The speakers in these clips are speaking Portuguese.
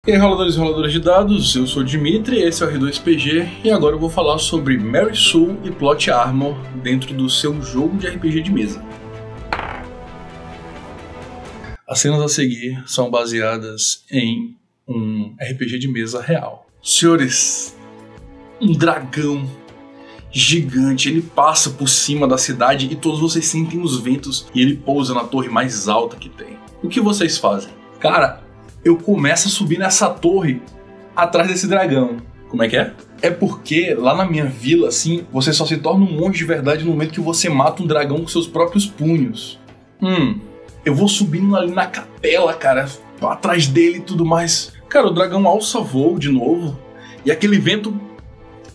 E aí, roladores e roladoras de dados, eu sou o Dimitri, esse é o R2PG e agora eu vou falar sobre Mary Sue e Plot Armor dentro do seu jogo de RPG de mesa. As cenas a seguir são baseadas em um RPG de mesa real. Senhores, um dragão gigante, ele passa por cima da cidade e todos vocês sentem os ventos e ele pousa na torre mais alta que tem. O que vocês fazem? Cara, eu começo a subir nessa torre atrás desse dragão. Como é que é? É porque lá na minha vila, assim, você só se torna um monge de verdade no momento que você mata um dragão com seus próprios punhos. Eu vou subindo ali na capela, cara, atrás dele e tudo mais. Cara, o dragão alça voo de novo e aquele vento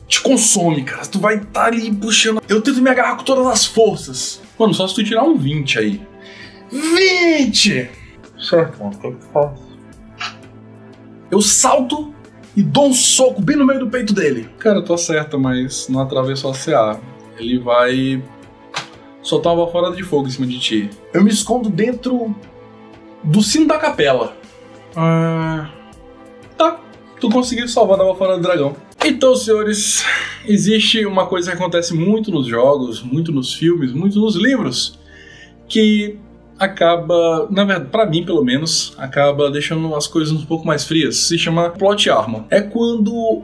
te consome, cara. Tu vai estar ali puxando. Eu tento me agarrar com todas as forças. Mano, só se tu tirar um 20 aí. 20! Certo, mano, o que eu faço? Eu salto e dou um soco bem no meio do peito dele. Cara, tu acerta, mas não atravessou a CA. Ele vai soltar uma baforada de fogo em cima de ti. Eu me escondo dentro do sino da capela. Tá, tu conseguiu salvar da baforada do dragão. Então, senhores, existe uma coisa que acontece muito nos jogos, muito nos filmes, muito nos livros, que acaba, na verdade, pra mim pelo menos, acaba deixando as coisas um pouco mais frias. Se chama Plot Armor. É quando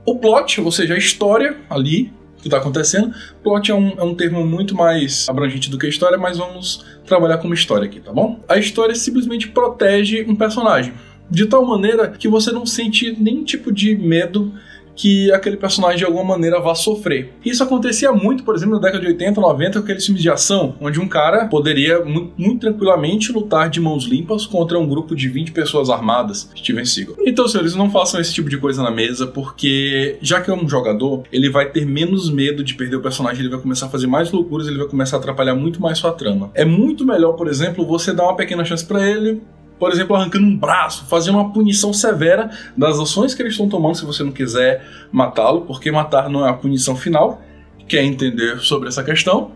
o plot, ou seja, a história ali que tá acontecendo. Plot é um termo muito mais abrangente do que história, mas vamos trabalhar como história aqui, tá bom? A história simplesmente protege um personagem, de tal maneira que você não sente nenhum tipo de medo que aquele personagem de alguma maneira vá sofrer. Isso acontecia muito, por exemplo, na década de 80, 90, com aqueles filmes de ação, onde um cara poderia muito tranquilamente lutar de mãos limpas contra um grupo de 20 pessoas armadas, Steven Seagal. Então, senhores, não façam esse tipo de coisa na mesa, porque já que é um jogador, ele vai ter menos medo de perder o personagem, ele vai começar a fazer mais loucuras, ele vai começar a atrapalhar muito mais sua trama. É muito melhor, por exemplo, você dar uma pequena chance pra ele, por exemplo, arrancando um braço, fazendo uma punição severa das ações que eles estão tomando se você não quiser matá-lo, porque matar não é a punição final. Quer entender sobre essa questão?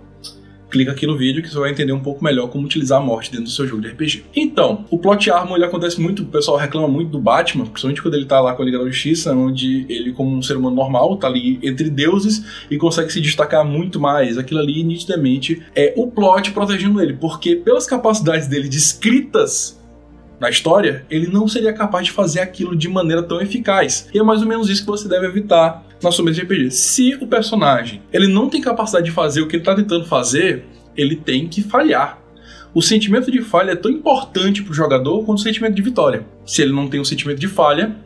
Clica aqui no vídeo que você vai entender um pouco melhor como utilizar a morte dentro do seu jogo de RPG. Então, o Plot Armor, ele acontece muito, o pessoal reclama muito do Batman, principalmente quando ele tá lá com a Liga da Justiça, onde ele, como um ser humano normal, tá ali entre deuses e consegue se destacar muito mais. Aquilo ali, nitidamente, é o plot protegendo ele, porque pelas capacidades dele descritas na história, ele não seria capaz de fazer aquilo de maneira tão eficaz. E é mais ou menos isso que você deve evitar na sua mesa de RPG. Se o personagem ele não tem capacidade de fazer o que ele está tentando fazer, ele tem que falhar. O sentimento de falha é tão importante para o jogador quanto o sentimento de vitória. Se ele não tem o sentimento de falha,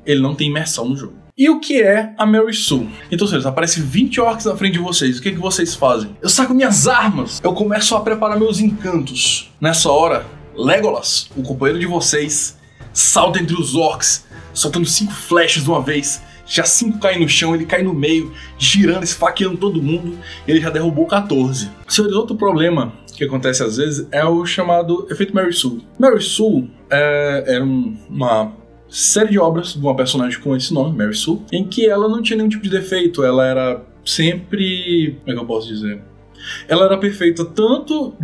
ele não tem imersão no jogo. E o que é a Mary Sue? Então, senhores, aparece 20 orcs na frente de vocês. O que vocês fazem? Eu saco minhas armas. Eu começo a preparar meus encantos. Nessa hora, Legolas, o companheiro de vocês, salta entre os orcs, soltando 5 flechas de uma vez. Já 5 caem no chão, ele cai no meio, girando, esfaqueando todo mundo. Ele já derrubou 14. Senhores, outro problema que acontece às vezes é o chamado efeito Mary Sue. Mary Sue era uma série de obras de uma personagem com esse nome, Mary Sue, em que ela não tinha nenhum tipo de defeito. Ela era sempre... como é que eu posso dizer? Ela era perfeita tanto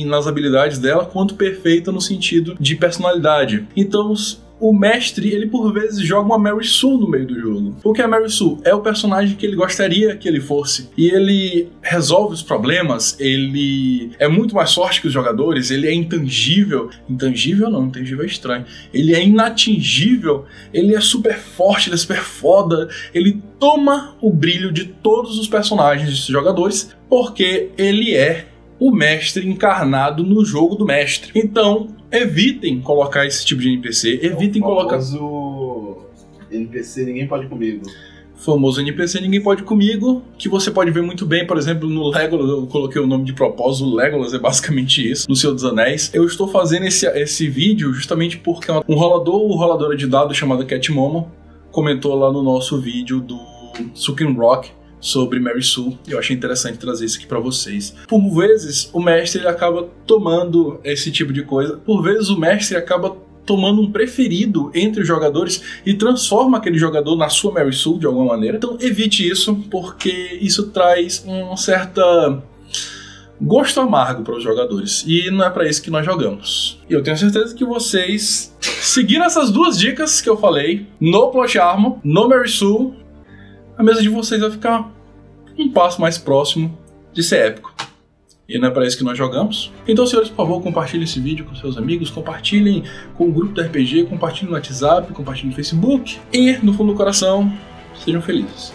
nas habilidades dela, quanto perfeita no sentido de personalidade. Então, o mestre, ele por vezes joga uma Mary Sue no meio do jogo. Porque a Mary Sue é o personagem que ele gostaria que ele fosse. E ele resolve os problemas, ele é muito mais forte que os jogadores, ele é intangível. Intangível não, intangível é estranho. Ele é inatingível, ele é super forte, ele é super foda. Ele toma o brilho de todos os personagens desses jogadores, porque ele é o mestre encarnado no jogo do mestre. Então, evitem colocar esse tipo de NPC, evitem colocar... famoso NPC Ninguém Pode Comigo. Famoso NPC Ninguém Pode Comigo, que você pode ver muito bem, por exemplo, no Legolas. Eu coloquei o nome de propósito, o Legolas é basicamente isso, no Senhor dos Anéis. Eu estou fazendo esse vídeo justamente porque um roladora de dados chamada Cat Momo comentou lá no nosso vídeo do Sukin Rock sobre Mary Sue, e eu achei interessante trazer isso aqui pra vocês. Por vezes, o mestre ele acaba tomando esse tipo de coisa, por vezes o mestre acaba tomando um preferido entre os jogadores e transforma aquele jogador na sua Mary Sue de alguma maneira. Então evite isso, porque isso traz uma certa gosto amargo para os jogadores. E não é para isso que nós jogamos. E eu tenho certeza que vocês, seguindo essas duas dicas que eu falei, no Plot Armor, no Mary Sue, a mesa de vocês vai ficar um passo mais próximo de ser épico. E não é para isso que nós jogamos. Então, senhores, por favor, compartilhem esse vídeo com seus amigos, compartilhem com o grupo do RPG, compartilhem no WhatsApp, compartilhem no Facebook. E, no fundo do coração, sejam felizes.